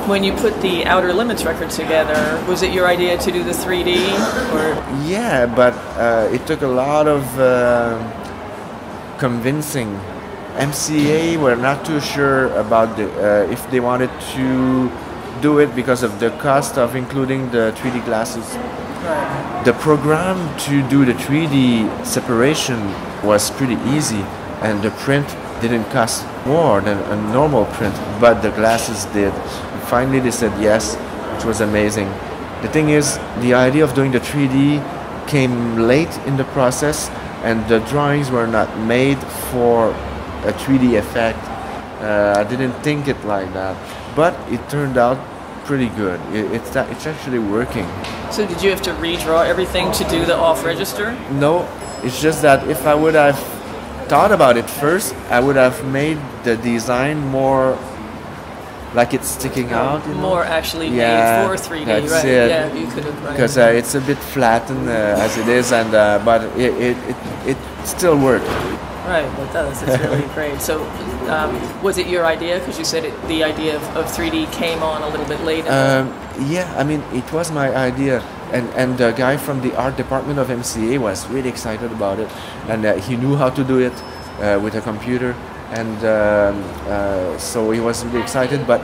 When you put the Outer Limits record together, was it your idea to do the 3D? Or? Yeah, but it took a lot of convincing. MCA were not too sure about if they wanted to do it because of the cost of including the 3D glasses. Right. The program to do the 3D separation was pretty easy, and the print didn't cost more than a normal print, but the glasses did. Finally they said yes, which was amazing. The thing is, the idea of doing the 3D came late in the process, and the drawings were not made for a 3D effect. I didn't think it like that, but it turned out pretty good. It's actually working. So did you have to redraw everything to do the off-register? No, it's just that if I would have thought about it first, I would have made the design more like it's sticking out. You know? More actually Yeah, made for 3D, that's right? it. Yeah, you could have. Because it's a bit flattened as it is, and but it still worked. Right, it does. It's really great. So, was it your idea? Because you said the idea of 3D came on a little bit later. Yeah, I mean, it was my idea, and the guy from the art department of MCA was really excited about it, and he knew how to do it with a computer, and so he was really excited. But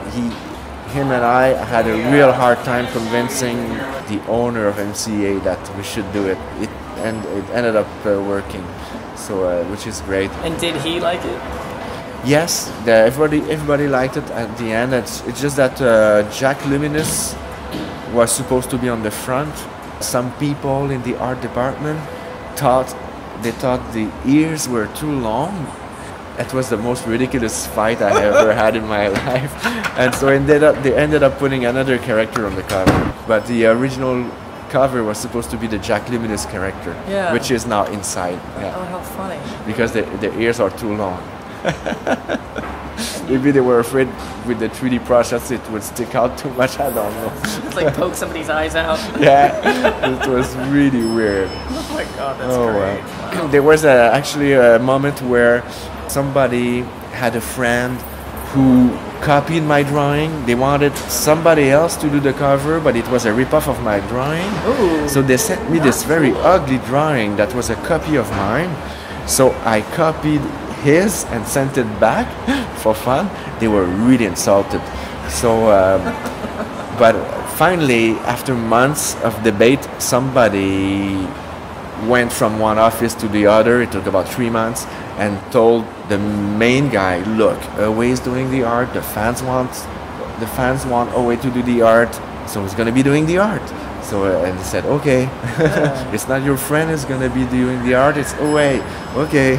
him and I had a real hard time convincing the owner of MCA that we should do it. It ended up working. So, which is great. And did he like it? Yes, everybody liked it at the end. It's just that Jack Luminous was supposed to be on the front. Some people in the art department thought the ears were too long. It was the most ridiculous fight I ever had in my life, and so they ended up putting another character on the cover. But the original cover was supposed to be the Jack Luminous character, yeah. Which is now inside. Yeah. Oh, how funny! Because the ears are too long. Maybe they were afraid with the 3D process it would stick out too much. I don't know. It's like poke somebody's eyes out. Yeah, it was really weird. Oh my god, that's great. Wow. There was actually a moment where somebody had a friend who copied my drawing. They wanted somebody else to do the cover, but it was a ripoff of my drawing. Ooh, so they sent me this very ugly drawing that was a copy of mine. So I copied his and sent it back for fun. They were really insulted. So, but finally, after months of debate, somebody went from one office to the other. It took about 3 months, and told the main guy, look, Away's doing the art, the fans want Away to do the art, so he's going to be doing the art. So and he said, okay, yeah. It's not your friend who's going to be doing the art, it's Away. Okay.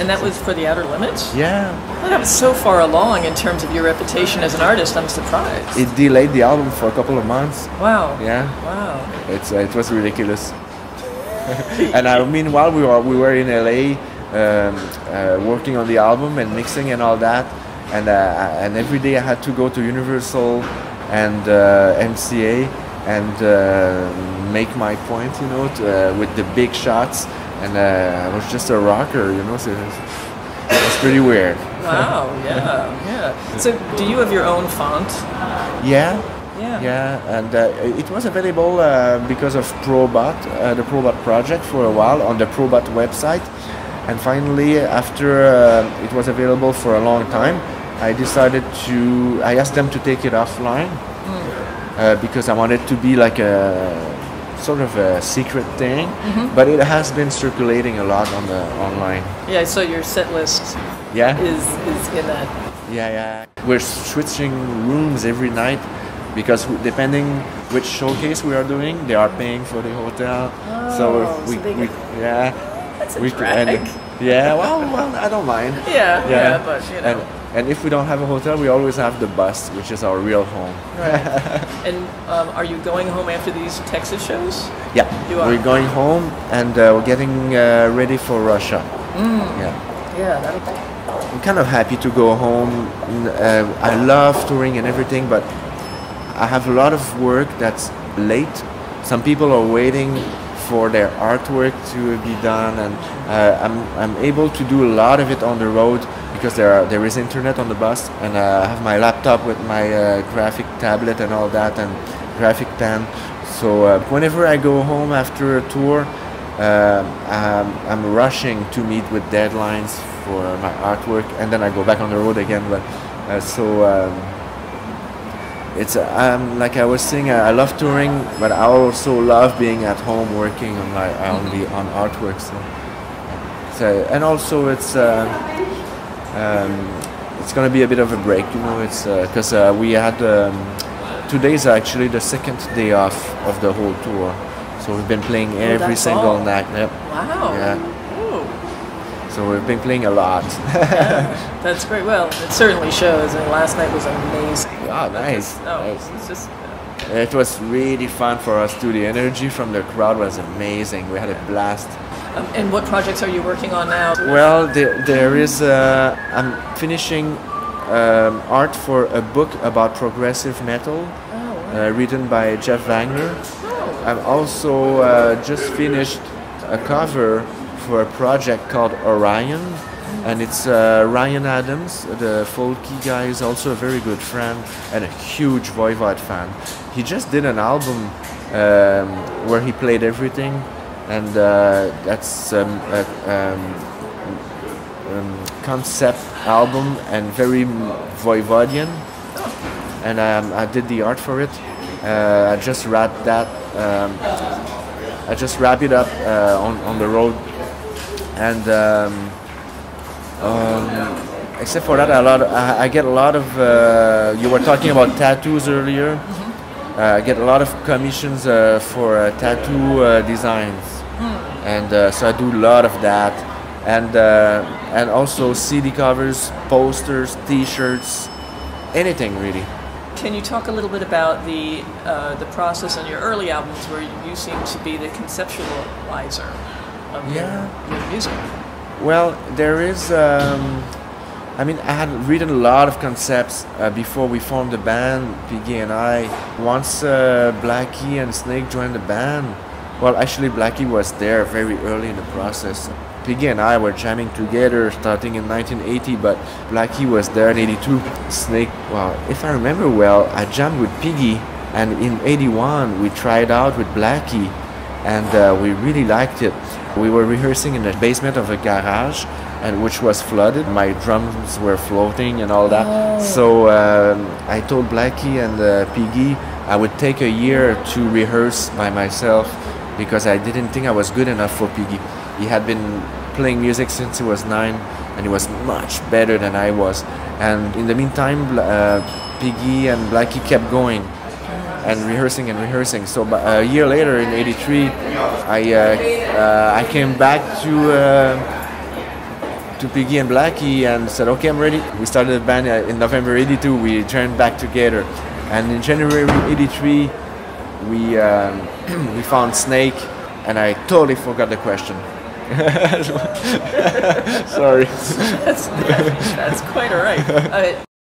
And that was for the Outer Limits? Yeah. Well, that was so far along in terms of your reputation as an artist, I'm surprised. It delayed the album for a couple of months. Wow. Yeah. Wow. It was ridiculous. And meanwhile, we were in LA working on the album and mixing and all that, and every day I had to go to Universal and MCA and make my point, you know, with the big shots, and I was just a rocker, you know, so it was pretty weird. Wow, yeah. So do you have your own font? Yeah. Yeah. Yeah, and it was available because of Probot, the Probot project for a while on the Probot website. And finally, after it was available for a long time, I asked them to take it offline because I wanted to be like a sort of a secret thing. Mm-hmm. But it has been circulating a lot on the online. Yeah, so your set list is in that. Yeah. We're switching rooms every night, because depending which showcase we are doing, they are paying for the hotel. Oh, so that's a drag. Well, I don't mind. Yeah, but you know. And if we don't have a hotel, we always have the bus, which is our real home. Right. And are you going home after these Texas shows? Yeah, you are. We're going home, and we're getting ready for Russia. Yeah, that'll be. I'm kind of happy to go home. I love touring and everything, but I have a lot of work that's late. Some people are waiting for their artwork to be done, and I'm able to do a lot of it on the road, because there is internet on the bus, and I have my laptop with my graphic tablet and all that, and graphic pen. So whenever I go home after a tour, I'm rushing to meet with deadlines for my artwork, and then I go back on the road again. But it's like I was saying, I love touring, but I also love being at home working on on artwork. So and also it's going to be a bit of a break, you know. It's because we had 2 days actually the second day off of the whole tour, so we've been playing every single night. Yep. Wow. Yeah. Ooh. So we've been playing a lot. Yeah, that's great. Well, it certainly shows. And last night was amazing. Oh, nice. Nice. It's just. It was really fun for us too. The energy from the crowd was amazing. We had a blast. And what projects are you working on now? Well, there is. I'm finishing art for a book about progressive metal, written by Jeff Wagner. Oh. I've also just finished a cover for a project called Orion, and it's Ryan Adams, the folky guy, is also a very good friend and a huge Voivod fan. He just did an album where he played everything, and that's concept album and very Voivodian, and I did the art for it. I just wrapped that. I just wrap it up on the road, and except for that, I get a lot of. You were talking about tattoos earlier. I get a lot of commissions for tattoo designs, and so I do a lot of that, and also CD covers, posters, T-shirts, anything really. Can you talk a little bit about the process on your early albums, where you seem to be the conceptualizer of your music? Well, there is. I mean, I had written a lot of concepts before we formed the band, Piggy and I. Once Blackie and Snake joined the band, well, actually Blackie was there very early in the process. Piggy and I were jamming together starting in 1980, but Blackie was there in 82. Snake, well, if I remember well, I jammed with Piggy, and in 81 we tried out with Blackie, and we really liked it. We were rehearsing in the basement of a garage, and which was flooded. My drums were floating and all that. Oh. So I told Blackie and Piggy I would take a year to rehearse by myself, because I didn't think I was good enough for Piggy. He had been playing music since he was 9, and he was much better than I was. And in the meantime, Piggy and Blackie kept going and rehearsing. So a year later, in '83, I came back to Piggy and Blackie and said, "Okay, I'm ready." We started the band in November '82. We joined back together, and in January '83, we found Snake, and I totally forgot the question. Sorry. That's quite all right.